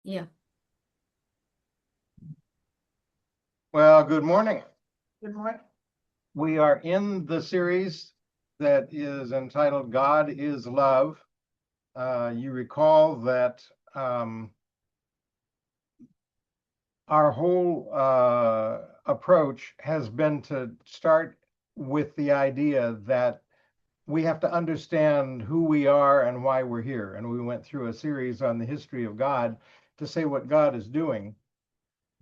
Yeah. Well, good morning. Good morning. We are in the series that is entitled God is Love. You recall that our whole approach has been to start with the idea that we have to understand who we are and why we're here. And we went through a series on the history of God to say what God is doing.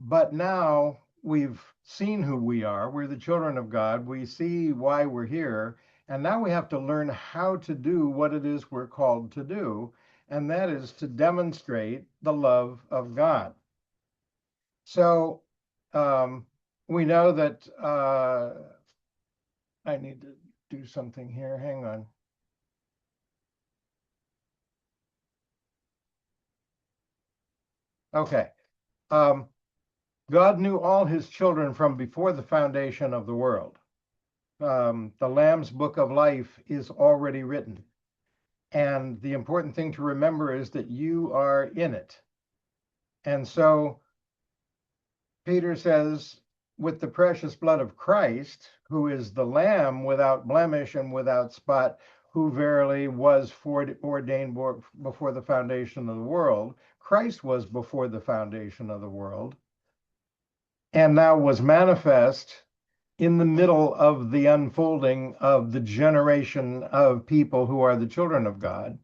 But now we've seen who we are. We're the children of God. We see why we're here. And now we have to learn how to do what it is we're called to do. And that is to demonstrate the love of God. So we know that I need to do something here. Hang on. Okay. Um, God knew all his children from before the foundation of the world. The Lamb's Book of Life is already written. And the important thing to remember is that you are in it. And so Peter says, with the precious blood of Christ, who is the Lamb without blemish and without spot, who verily was foreordained before the foundation of the world. Christ was before the foundation of the world, and now was manifest in the middle of the unfolding of the generation of people who are the children of God.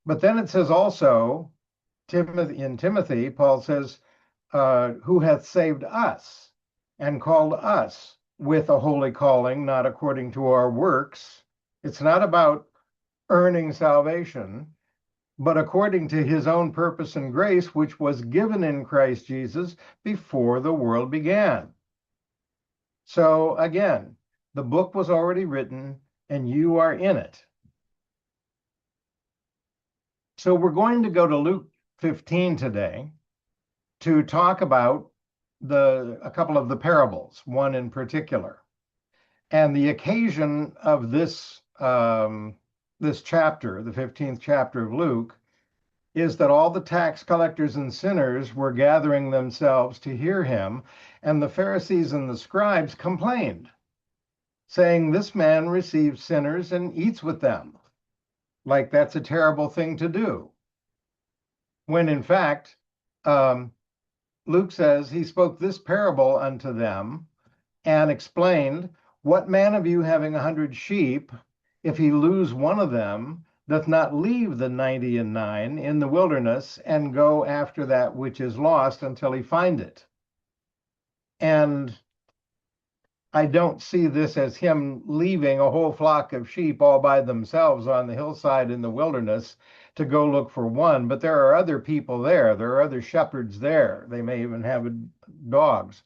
But then it says also, in Timothy, Paul says, who hath saved us and called us with a holy calling, not according to our works. It's not about earning salvation, but according to his own purpose and grace, which was given in Christ Jesus before the world began. So again, the book was already written and you are in it. So we're going to go to Luke 15 today to talk about a couple of the parables, one in particular. And the occasion of this this chapter, the 15th chapter of Luke, is that all the tax collectors and sinners were gathering themselves to hear him, and the Pharisees and the scribes complained, saying, "This man receives sinners and eats with them." Like that's a terrible thing to do. When in fact, Luke says he spoke this parable unto them and explained, "What man of you having 100 sheep, if he lose one of them, doth not leave the 99 in the wilderness and go after that which is lost until he find it?" And I don't see this as him leaving a whole flock of sheep all by themselves on the hillside in the wilderness to go look for one, but there are other people there. There are other shepherds there. They may even have dogs.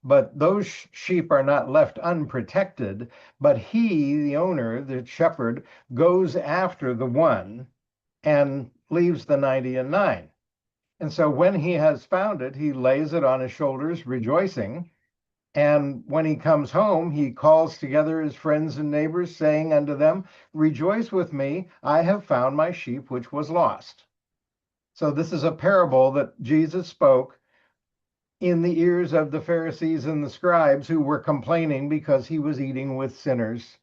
But those sheep are not left unprotected, but he, the owner, the shepherd, goes after the one and leaves the 99. And so when he has found it, he lays it on his shoulders, rejoicing. And when he comes home, he calls together his friends and neighbors, saying unto them, "Rejoice with me, I have found my sheep which was lost." So this is a parable that Jesus spoke in the ears of the Pharisees and the scribes, who were complaining because he was eating with sinners.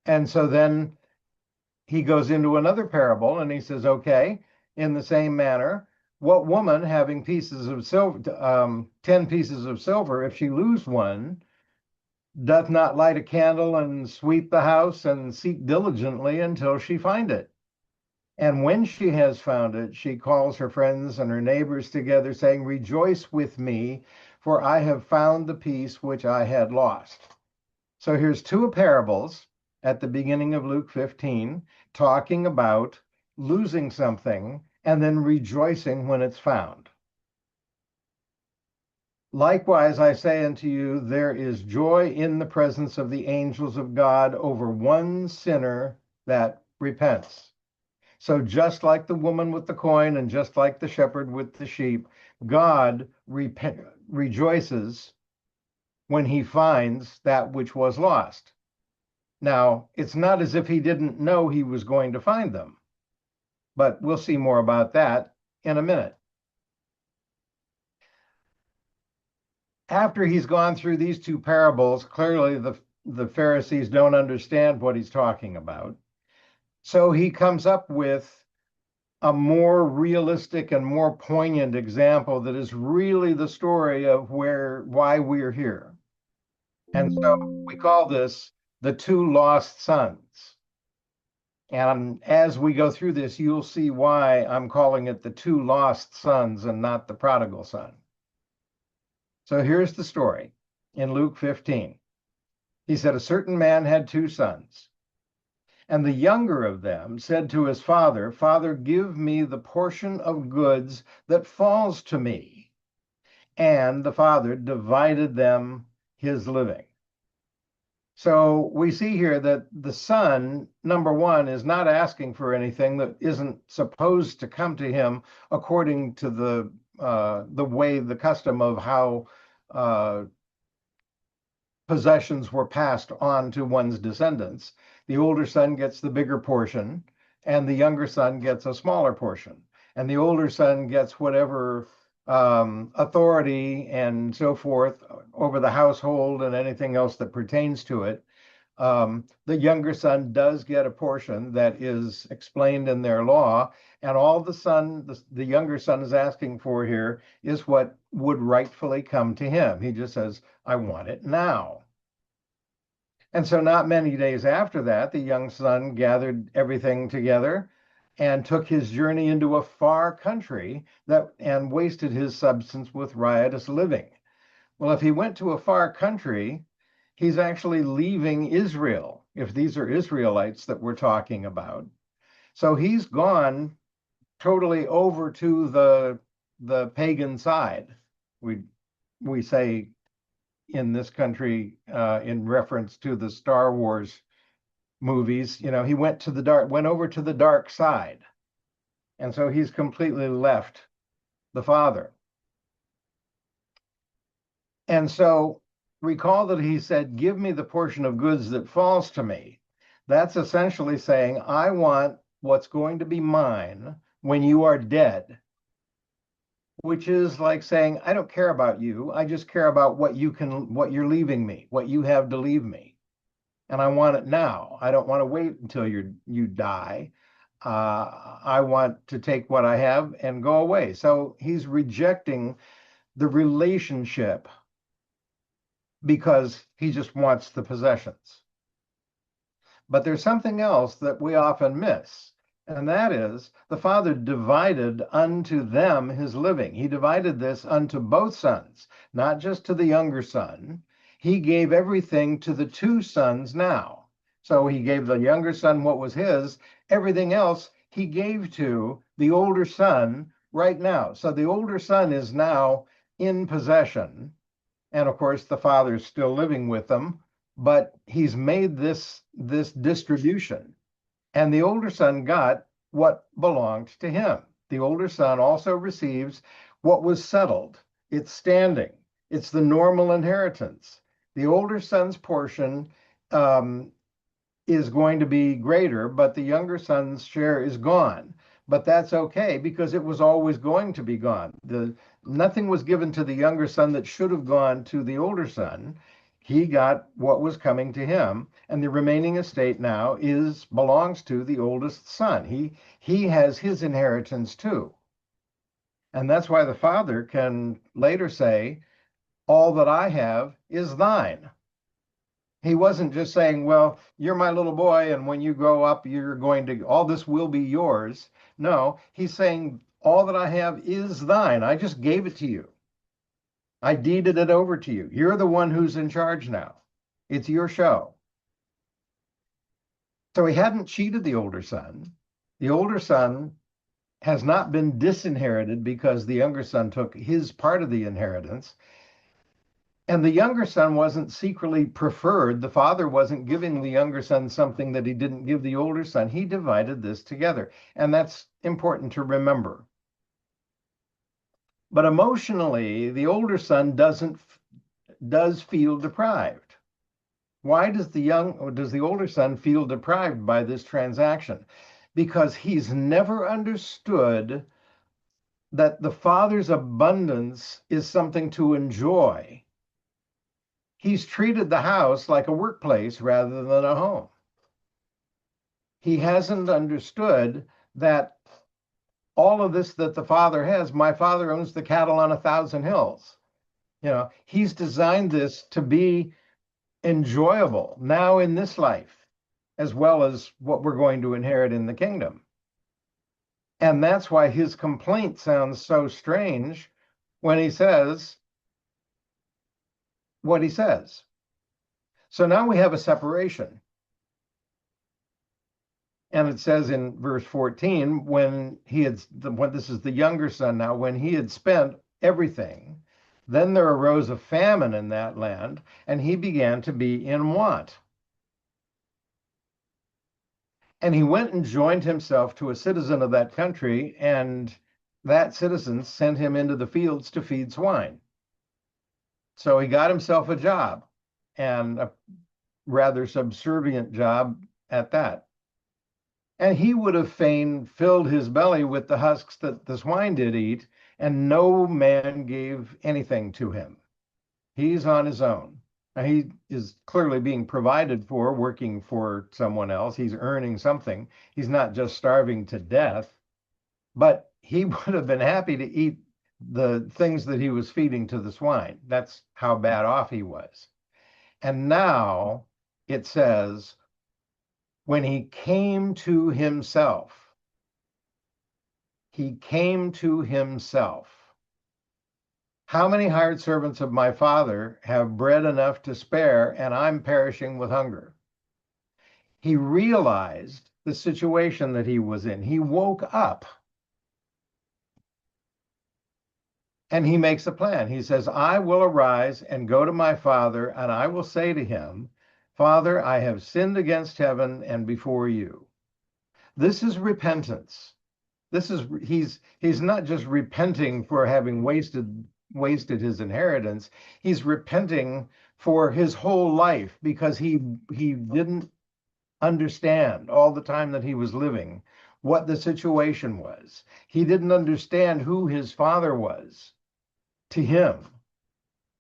And so then he goes into another parable and he says, okay, in the same manner, what woman having pieces of silver, 10 pieces of silver, if she lose one, doth not light a candle and sweep the house and seek diligently until she find it? And when she has found it, she calls her friends and her neighbors together, saying, "Rejoice with me, for I have found the piece which I had lost." So here's two parables at the beginning of Luke 15, talking about losing something and then rejoicing when it's found. "Likewise, I say unto you, there is joy in the presence of the angels of God over one sinner that repents." So just like the woman with the coin and just like the shepherd with the sheep, God rejoices when he finds that which was lost. Now, it's not as if he didn't know he was going to find them. But we'll see more about that in a minute. After he's gone through these two parables, clearly the Pharisees don't understand what he's talking about. So he comes up with a more realistic and more poignant example that is really the story of why we're here. And so we call this the two lost sons. And as we go through this, you'll see why I'm calling it the two lost sons and not the prodigal son. So here's the story in Luke 15. He said, a certain man had two sons. And the younger of them said to his father, Father, give me the portion of goods that falls to me. And the father divided them his living. So we see here that the son, number one, is not asking for anything that isn't supposed to come to him according to the way, the custom of how possessions were passed on to one's descendants. The older son gets the bigger portion, and the younger son gets a smaller portion. And the older son gets whatever authority and so forth over the household and anything else that pertains to it. The younger son does get a portion that is explained in their law, and all the younger son is asking for here is what would rightfully come to him. He just says, I want it now. And so not many days after that, the young son gathered everything together and took his journey into a far country and wasted his substance with riotous living. Well, if he went to a far country, he's actually leaving Israel, if these are Israelites that we're talking about. So he's gone totally over to the pagan side. We say in this country, in reference to the Star Wars movies, he went over to the dark side. And so he's completely left the father. And so recall that he said, give me the portion of goods that falls to me. That's essentially saying, I want what's going to be mine when you are dead, which is like saying, I don't care about you. I just care about what you're leaving me, what you have to leave me. And I want it now. I don't want to wait until you die. I want to take what I have and go away. So he's rejecting the relationship because he just wants the possessions. But there's something else that we often miss, and that is the father divided unto them his living. He divided this unto both sons, not just to the younger son. He gave everything to the two sons now. So he gave the younger son what was his. Everything else he gave to the older son right now. So the older son is now in possession. And of course, the father's still living with them, but he's made this distribution. And the older son got what belonged to him. The older son also receives what was settled. It's standing. It's the normal inheritance. The older son's portion is going to be greater, but the younger son's share is gone. But that's okay because it was always going to be gone. Nothing was given to the younger son that should have gone to the older son. He got what was coming to him, and the remaining estate now belongs to the oldest son. He has his inheritance too. And that's why the father can later say, all that I have is thine. He wasn't just saying, well, you're my little boy, and when you grow up, all this will be yours. No, he's saying, all that I have is thine. I just gave it to you. I deeded it over to you. You're the one who's in charge now. It's your show. So he hadn't cheated the older son. The older son has not been disinherited because the younger son took his part of the inheritance. And the younger son wasn't secretly preferred. The father wasn't giving the younger son something that he didn't give the older son. He divided this together. And that's important to remember. But emotionally, the older son does feel deprived. Why does the older son feel deprived by this transaction? because he's never understood that the Father's abundance is something to enjoy. He's treated the house like a workplace rather than a home. He hasn't understood that all of this that the Father has, my Father owns the cattle on 1,000 hills. He's designed this to be enjoyable now in this life, as well as what we're going to inherit in the kingdom. And that's why his complaint sounds so strange when he says what he says. So now we have a separation. And it says in verse 14, when this is the younger son now, when he had spent everything, then there arose a famine in that land, and he began to be in want. And he went and joined himself to a citizen of that country, and that citizen sent him into the fields to feed swine. So he got himself a job, and a rather subservient job at that. And he would have fain filled his belly with the husks that the swine did eat, and no man gave anything to him. He's on his own. Now, he is clearly being provided for, working for someone else. He's earning something. He's not just starving to death, but he would have been happy to eat the things that he was feeding to the swine. That's how bad off he was. And now it says, when he came to himself, he came to himself. How many hired servants of my father have bread enough to spare, and I'm perishing with hunger? He realized the situation that he was in. He woke up and he makes a plan. He says, I will arise and go to my father, and I will say to him, Father, I have sinned against heaven and before you. This is repentance. He's not just repenting for having wasted his inheritance. He's repenting for his whole life because he didn't understand all the time that he was living what the situation was. He didn't understand who his father was to him.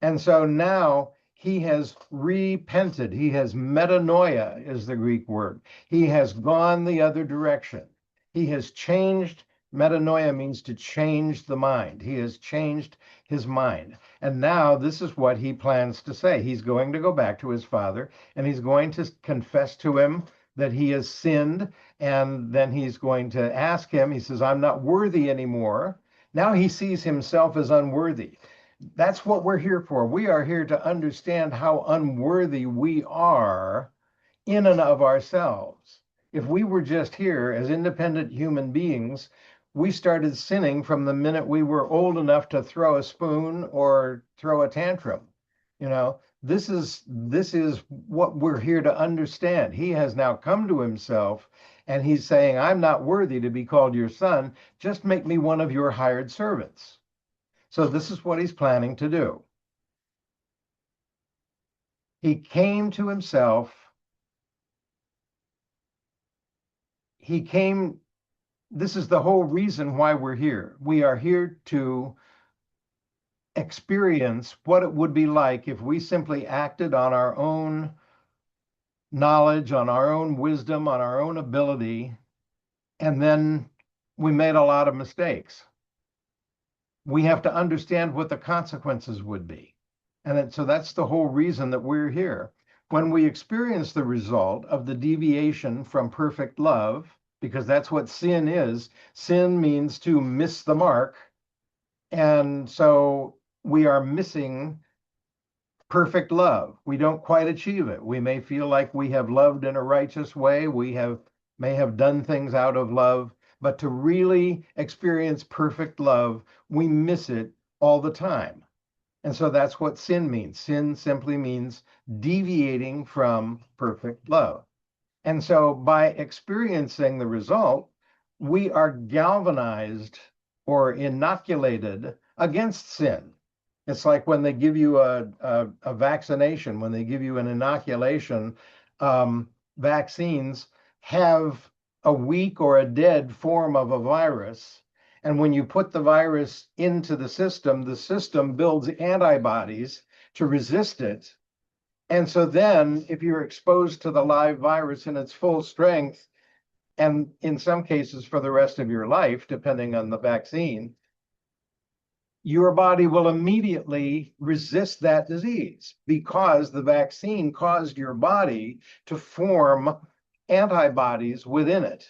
And so now he has repented. He has metanoia, is the Greek word. He has gone the other direction. He has changed. Metanoia means to change the mind. He has changed his mind. And now this is what he plans to say. He's going to go back to his father, and he's going to confess to him that he has sinned. And then he's going to ask him, he says, I'm not worthy anymore. Now he sees himself as unworthy. That's what we're here for. We are here to understand how unworthy we are in and of ourselves. If we were just here as independent human beings, we started sinning from the minute we were old enough to throw a spoon or throw a tantrum. This is what we're here to understand. He has now come to himself, and he's saying, I'm not worthy to be called your son. Just make me one of your hired servants. So this is what he's planning to do. He came to himself. This is the whole reason why we're here. We are here to experience what it would be like if we simply acted on our own knowledge, on our own wisdom, on our own ability, and then we made a lot of mistakes. We have to understand what the consequences would be. And so that's the whole reason that we're here. When we experience the result of the deviation from perfect love, because that's what sin is, sin means to miss the mark. And so we are missing perfect love. We don't quite achieve it. We may feel like we have loved in a righteous way. We may have done things out of love, but to really experience perfect love, we miss it all the time. And so that's what sin means. Sin simply means deviating from perfect love. And so by experiencing the result, we are galvanized or inoculated against sin. It's like when they give you a vaccination, when they give you an inoculation, vaccines have a weak or a dead form of a virus. And when you put the virus into the system builds antibodies to resist it. And so then, if you're exposed to the live virus in its full strength, and in some cases for the rest of your life, depending on the vaccine, your body will immediately resist that disease because the vaccine caused your body to form antibodies within it.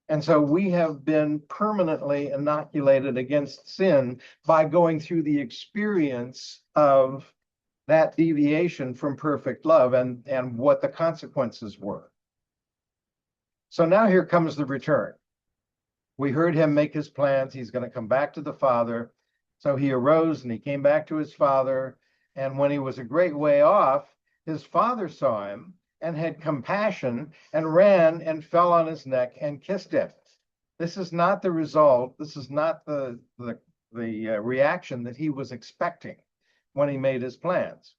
And so we have been permanently inoculated against sin by going through the experience of that deviation from perfect love and what the consequences were. So now here comes the return. We heard him make his plans. He's going to come back to the Father. So he arose and he came back to his father. And when he was a great way off, his father saw him and had compassion and ran and fell on his neck and kissed him. This is not the result. This is not the reaction that he was expecting when he made his plans.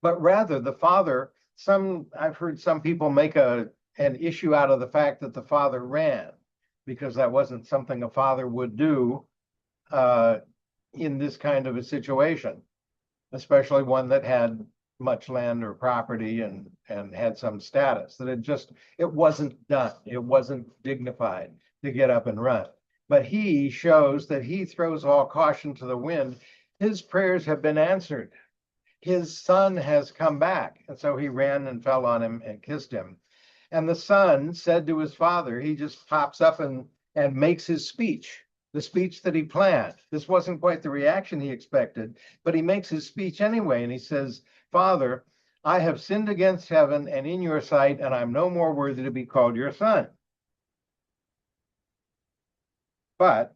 But rather, the father, I've heard some people make an issue out of the fact that the father ran, because that wasn't something a father would do in this kind of a situation, especially one that had much land or property and had some status, that it wasn't done. It wasn't dignified to get up and run. But he shows that he throws all caution to the wind. His prayers have been answered. His son has come back. And so he ran and fell on him and kissed him. And the son said to his father, he just pops up and makes his speech, the speech that he planned. This wasn't quite the reaction he expected, but he makes his speech anyway. And he says, "Father, I have sinned against heaven and in your sight, and I'm no more worthy to be called your son." But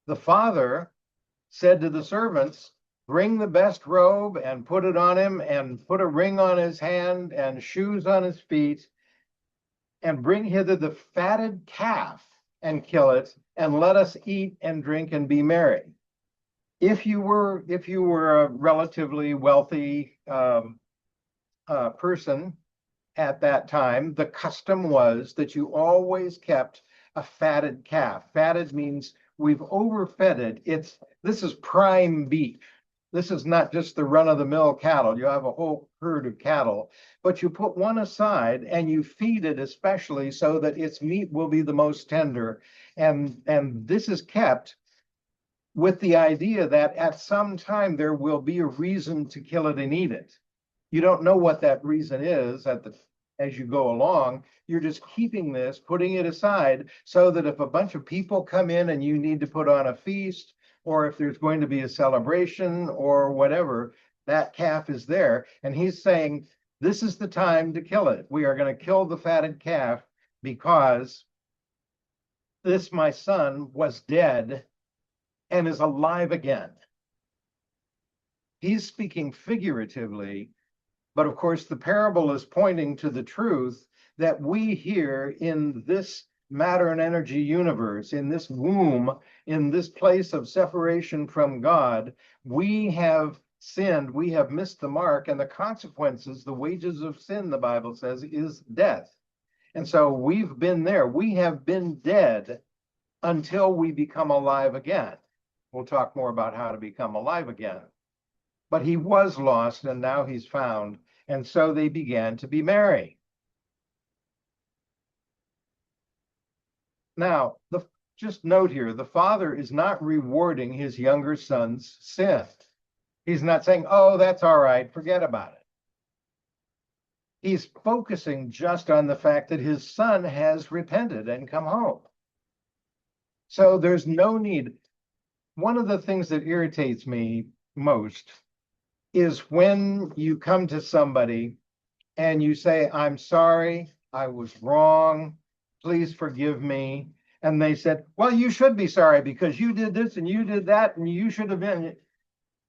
the father said to the servants, "Bring the best robe and put it on him, and put a ring on his hand and shoes on his feet, and bring hither the fatted calf and kill it, and let us eat and drink and be merry." If you were a relatively wealthy person at that time, the custom was that you always kept a fatted calf. Fatted means we've overfed it. This is prime beef. This is not just the run-of-the-mill cattle. You have a whole herd of cattle, but you put one aside and you feed it especially so that its meat will be the most tender. And this is kept with the idea that at some time there will be a reason to kill it and eat it. You don't know what that reason is as you go along. You're just keeping this, putting it aside, so that if a bunch of people come in and you need to put on a feast, or if there's going to be a celebration or whatever, that calf is there. And he's saying, this is the time to kill it. We are going to kill the fatted calf because this, my son, was dead and is alive again. He's speaking figuratively, but of course the parable is pointing to the truth that we here in this matter and energy universe, in this womb, in this place of separation from God, we have sinned, we have missed the mark, and the consequences, the wages of sin, the Bible says, is death. And so we've been there. We have been dead until we become alive again. We'll talk more about how to become alive again. But he was lost and now he's found. And so they began to be merry. Now, just note here, the father is not rewarding his younger son's sin. He's not saying, "Oh, that's all right, forget about it." He's focusing just on the fact that his son has repented and come home. So there's no need. One of the things that irritates me most is when you come to somebody and you say, "I'm sorry, I was wrong, please forgive me." And they said, "Well, you should be sorry because you did this and you did that and you should have been."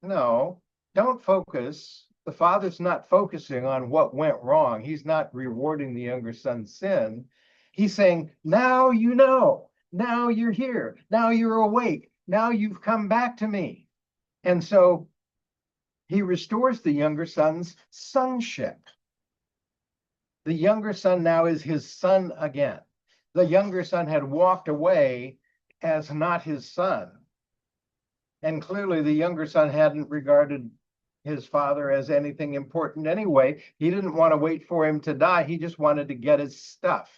No, don't focus. The father's not focusing on what went wrong. He's not rewarding the younger son's sin. He's saying, now you know, now you're here, now you're awake, now you've come back to me. And so he restores the younger son's sonship. The younger son now is his son again. The younger son had walked away as not his son. And clearly the younger son hadn't regarded his father as anything important anyway. He didn't want to wait for him to die. He just wanted to get his stuff.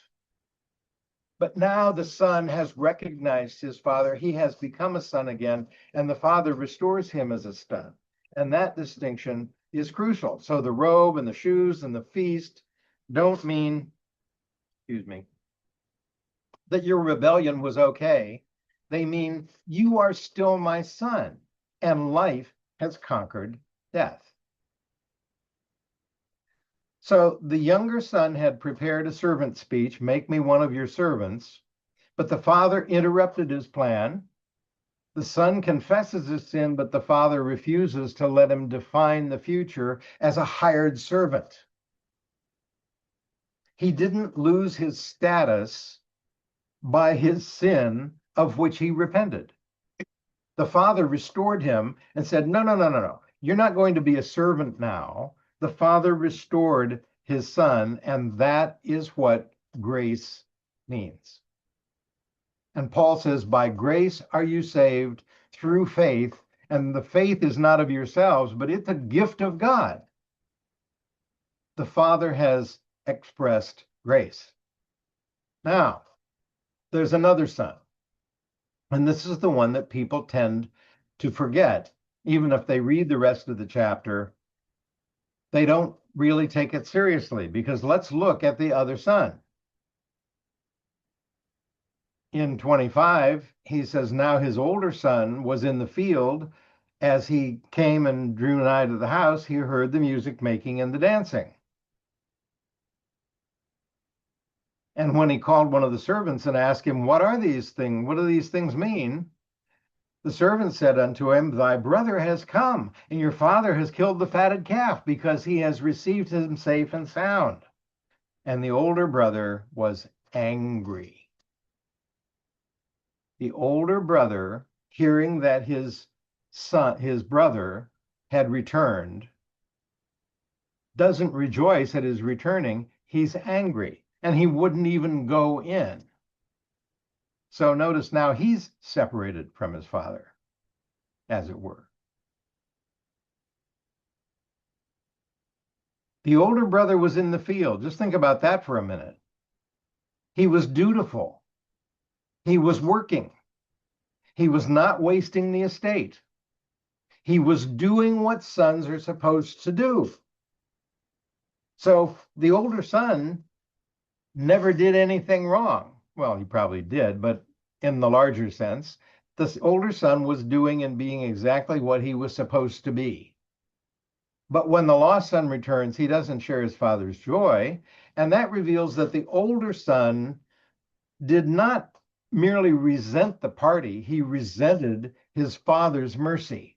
But now the son has recognized his father. He has become a son again, and the father restores him as a son. And that distinction is crucial. So the robe and the shoes and the feast don't mean, excuse me, that your rebellion was okay. They mean you are still my son, and life has conquered death. So the younger son had prepared a servant speech, make me one of your servants, but the father interrupted his plan. The son confesses his sin, but the father refuses to let him define the future as a hired servant. He didn't lose his status by his sin of which he repented. The father restored him and said, no, no, no, no, no. You're not going to be a servant now. The father restored his son, and that is what grace means. And Paul says, by grace are you saved through faith, and the faith is not of yourselves, but it's a gift of God. The Father has expressed grace. Now, there's another son, and this is the one that people tend to forget. Even if they read the rest of the chapter, they don't really take it seriously, because let's look at the other son. In 25, he says, now his older son was in the field. As he came and drew nigh to the house, he heard the music making and the dancing. And when he called one of the servants and asked him, what are these things? What do these things mean? The servant said unto him, thy brother has come, and your father has killed the fatted calf, because he has received him safe and sound. And the older brother was angry. The older brother, hearing that his brother had returned, doesn't rejoice at his returning. He's angry, and he wouldn't even go in. So notice now he's separated from his father, as it were. The older brother was in the field. Just think about that for a minute. He was dutiful. He was working. He was not wasting the estate. He was doing what sons are supposed to do. So the older son never did anything wrong. Well, he probably did, but in the larger sense, the older son was doing and being exactly what he was supposed to be. But when the lost son returns, he doesn't share his father's joy. And that reveals that the older son did not merely resent the party, he resented his father's mercy.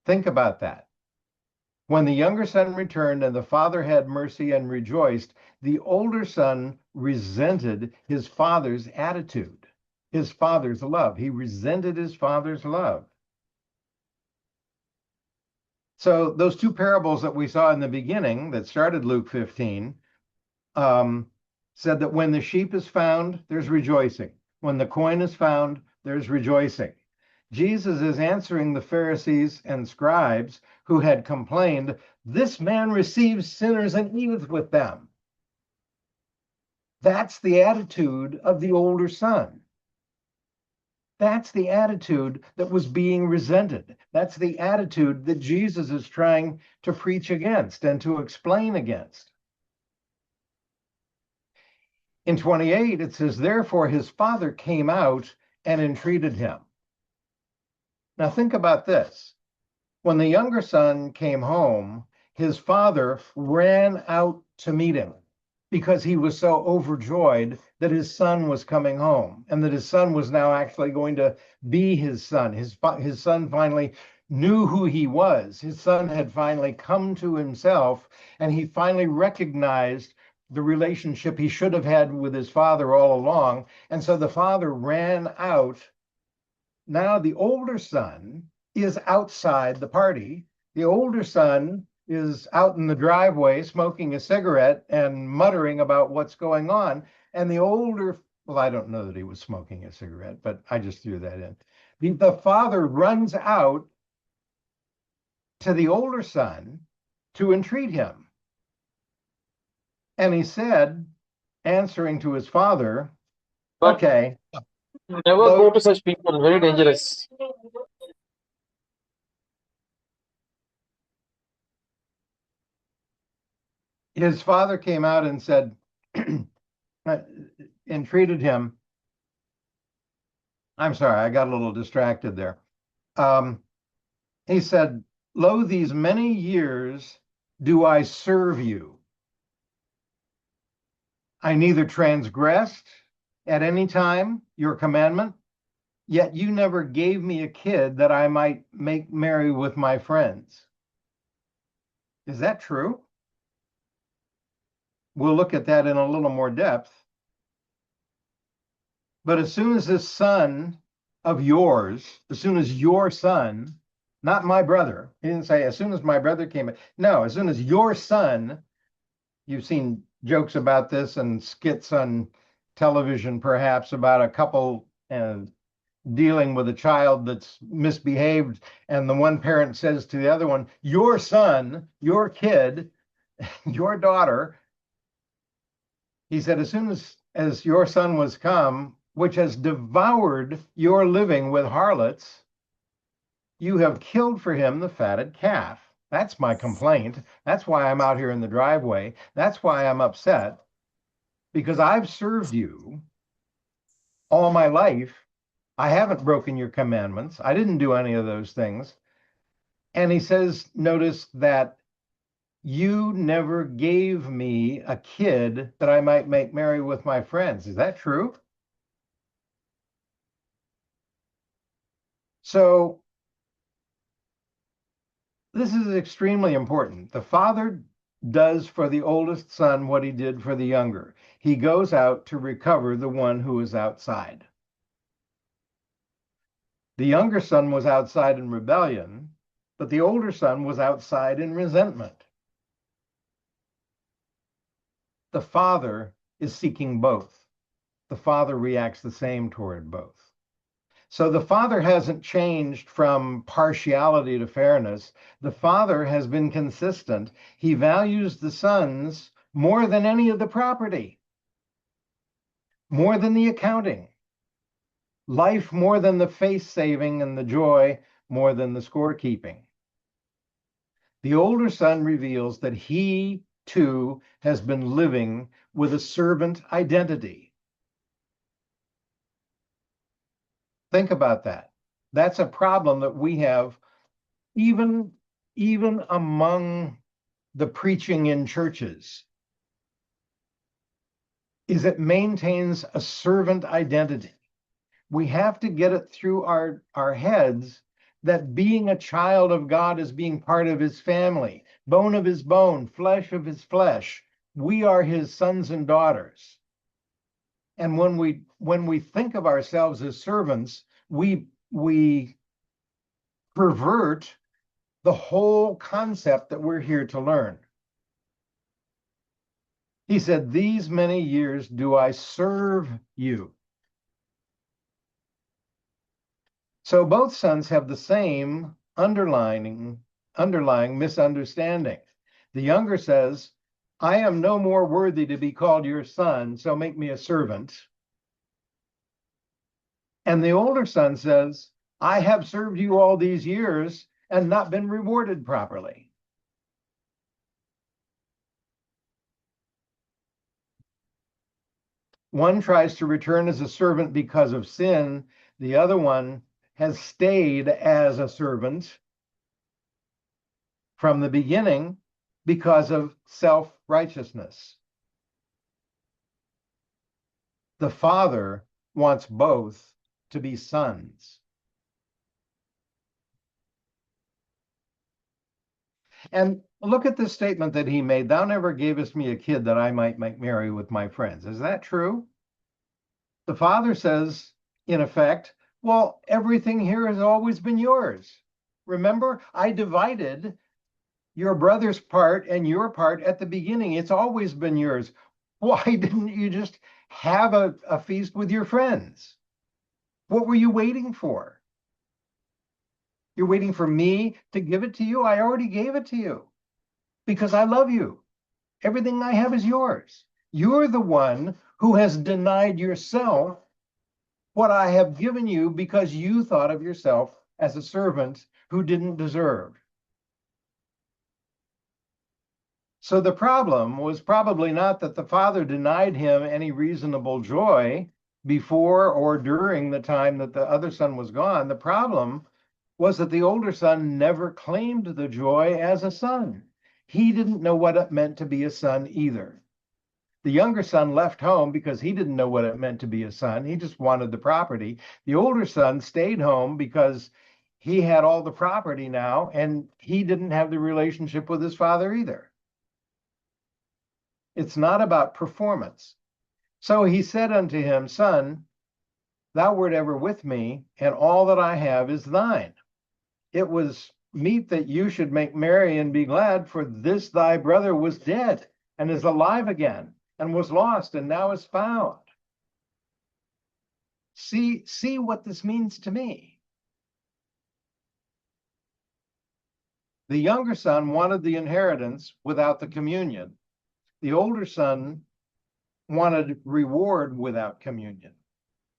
Think about that. When the younger son returned and the father had mercy and rejoiced, the older son resented his father's attitude, his father's love. He resented his father's love. So those two parables that we saw in the beginning that started Luke 15 said that when the sheep is found, there's rejoicing. When the coin is found, there's rejoicing. Jesus is answering the Pharisees and scribes who had complained, this man receives sinners and eateth with them. That's the attitude of the older son. That's the attitude that was being resented. That's the attitude that Jesus is trying to preach against and to explain against. In 28, it says, therefore his father came out and entreated him. Now think about this. When the younger son came home, his father ran out to meet him because he was so overjoyed that his son was coming home and that his son was now actually going to be his son. His son finally knew who he was. His son had finally come to himself, and he finally recognized the relationship he should have had with his father all along. And so the father ran out. Now the older son is outside the party. The older son is out in the driveway smoking a cigarette and muttering about what's going on. And the older, well, I don't know that he was smoking a cigarette, but I just threw that in. The father runs out to the older son to entreat him. And he said, answering to his father, But okay, never go load. to such people, very dangerous. His father came out and said, entreated him. I'm sorry, I got a little distracted there. He said, lo, these many years do I serve you. I neither transgressed at any time your commandment, yet you never gave me a kid that I might make merry with my friends. Is that true? We'll look at that in a little more depth. But as soon as this son of yours, as soon as your son, not my brother, he didn't say as soon as my brother came in. No, as soon as your son, you've seen jokes about this and skits on television, perhaps, about a couple dealing with a child that's misbehaved. And the one parent says to the other one, your son, your kid, your daughter, he said, as soon as your son was come, which has devoured your living with harlots, you have killed for him the fatted calf. That's my complaint. That's why I'm out here in the driveway. That's why I'm upset, because I've served you all my life. I haven't broken your commandments. I didn't do any of those things. And he says, notice that you never gave me a kid that I might make merry with my friends. Is that true? So this is extremely important. The father does for the oldest son what he did for the younger. He goes out to recover the one who is outside. The younger son was outside in rebellion, but the older son was outside in resentment. The father is seeking both. The father reacts the same toward both. So the father hasn't changed from partiality to fairness. The father has been consistent. He values the sons more than any of the property, more than the accounting, life more than the face saving, and the joy more than the scorekeeping. The older son reveals that he too has been living with a servant identity. Think about that. That's a problem that we have even among the preaching in churches, is it maintains a servant identity. We have to get it through our heads that being a child of God is being part of his family, bone of his bone, flesh of his flesh. We are his sons and daughters. And when we think of ourselves as servants, we pervert the whole concept that we're here to learn. He said, these many years do I serve you. So both sons have the same underlying misunderstanding. The younger says, I am no more worthy to be called your son, so make me a servant. And the older son says, I have served you all these years and not been rewarded properly. One tries to return as a servant because of sin. The other one has stayed as a servant from the beginning because of self-righteousness. The father wants both to be sons. And look at this statement that he made, thou never gavest me a kid that I might make merry with my friends. Is that true? The father says, in effect, well, everything here has always been yours. Remember, I divided your brother's part and your part at the beginning. It's always been yours. Why didn't you just have a feast with your friends? What were you waiting for? You're waiting for me to give it to you? I already gave it to you because I love you. Everything I have is yours. You're the one who has denied yourself what I have given you because you thought of yourself as a servant who didn't deserve. So the problem was probably not that the father denied him any reasonable joy before or during the time that the other son was gone. The problem was that the older son never claimed the joy as a son. He didn't know what it meant to be a son either. The younger son left home because he didn't know what it meant to be a son. He just wanted the property. The older son stayed home because he had all the property now, and he didn't have the relationship with his father either. It's not about performance. So he said unto him, Son, thou wert ever with me, and all that I have is thine. It was meet that you should make merry and be glad, for this thy brother was dead and is alive again, and was lost and now is found. See what this means to me. The younger son wanted the inheritance without the communion. The older son wanted reward without communion.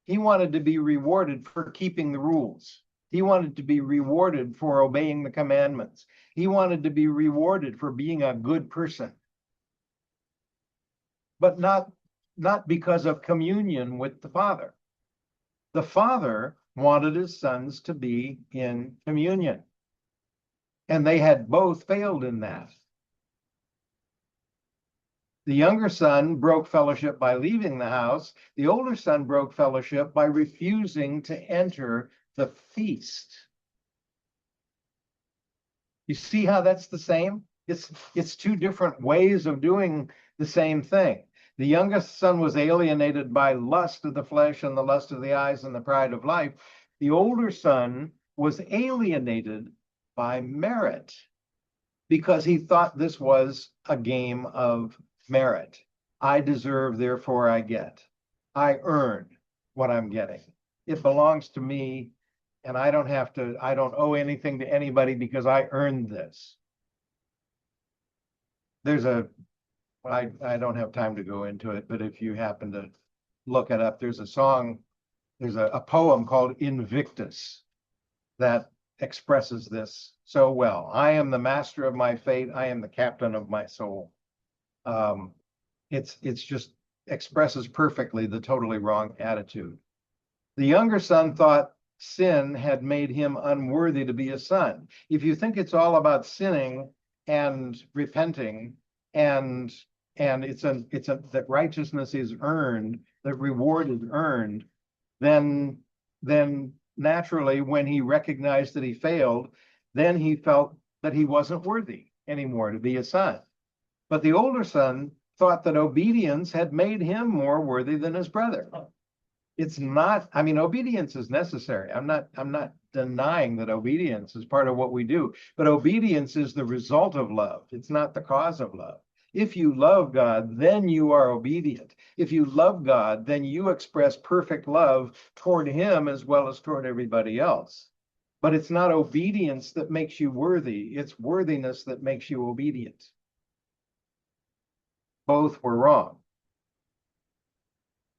He wanted to be rewarded for keeping the rules. He wanted to be rewarded for obeying the commandments. He wanted to be rewarded for being a good person, but not because of communion with the Father. The Father wanted his sons to be in communion, and they had both failed in that. The younger son broke fellowship by leaving the house. The older son broke fellowship by refusing to enter the feast. You see how that's the same? It's two different ways of doing the same thing. The youngest son was alienated by lust of the flesh and the lust of the eyes and the pride of life. The older son was alienated by merit because he thought this was a game of merit. I deserve, therefore I get. I earn what I'm getting. It belongs to me, and I don't owe anything to anybody because I earned this. I don't have time to go into it, but if you happen to look it up, there's a poem called Invictus that expresses this so well. I am the master of my fate. I am the captain of my soul. It's just expresses perfectly the totally wrong attitude. The younger son thought sin had made him unworthy to be a son. If you think it's all about sinning and repenting and that righteousness is earned, that reward is earned, then naturally when he recognized that he failed, then he felt that he wasn't worthy anymore to be a son. But the older son thought that obedience had made him more worthy than his brother. It's not, I mean, obedience is necessary. I'm not denying that obedience is part of what we do, but obedience is the result of love. It's not the cause of love. If you love God, then you are obedient. If you love God, then you express perfect love toward him as well as toward everybody else. But it's not obedience that makes you worthy. It's worthiness that makes you obedient. Both were wrong.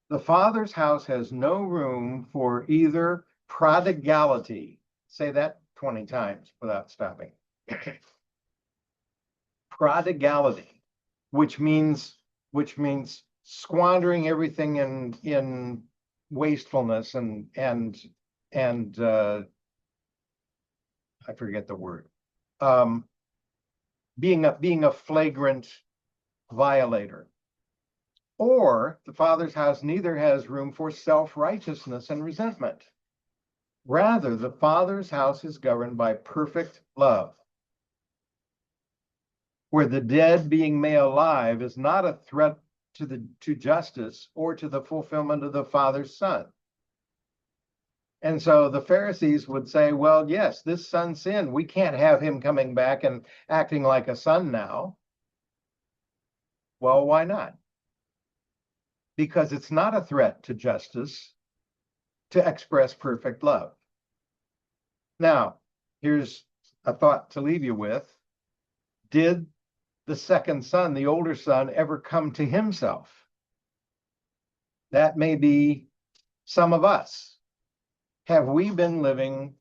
The Father's house has no room for either prodigality. Say that 20 times without stopping. Prodigality, which means squandering everything in wastefulness and I forget the word. Being a flagrant violator. Or the Father's house neither has room for self-righteousness and resentment. Rather, the Father's house is governed by perfect love, where the dead being made alive is not a threat to justice or to the fulfillment of the Father's Son. And so the Pharisees would say, well, yes, this son sinned. We can't have him coming back and acting like a son now. Well, why not? Because it's not a threat to justice to express perfect love. Now, here's a thought to leave you with. Did the second son, the older son, ever come to himself? That may be some of us. Have we been living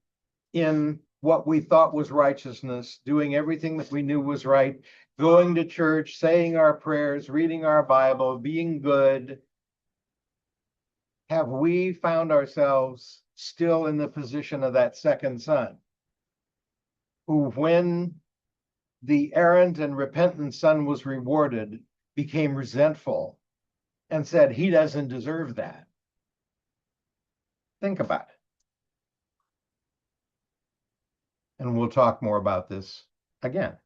in what we thought was righteousness, doing everything that we knew was right, going to church, saying our prayers, reading our Bible, being good? Have we found ourselves still in the position of that second son, who, when the errant and repentant son was rewarded, became resentful and said, he doesn't deserve that? Think about it. And we'll talk more about this again.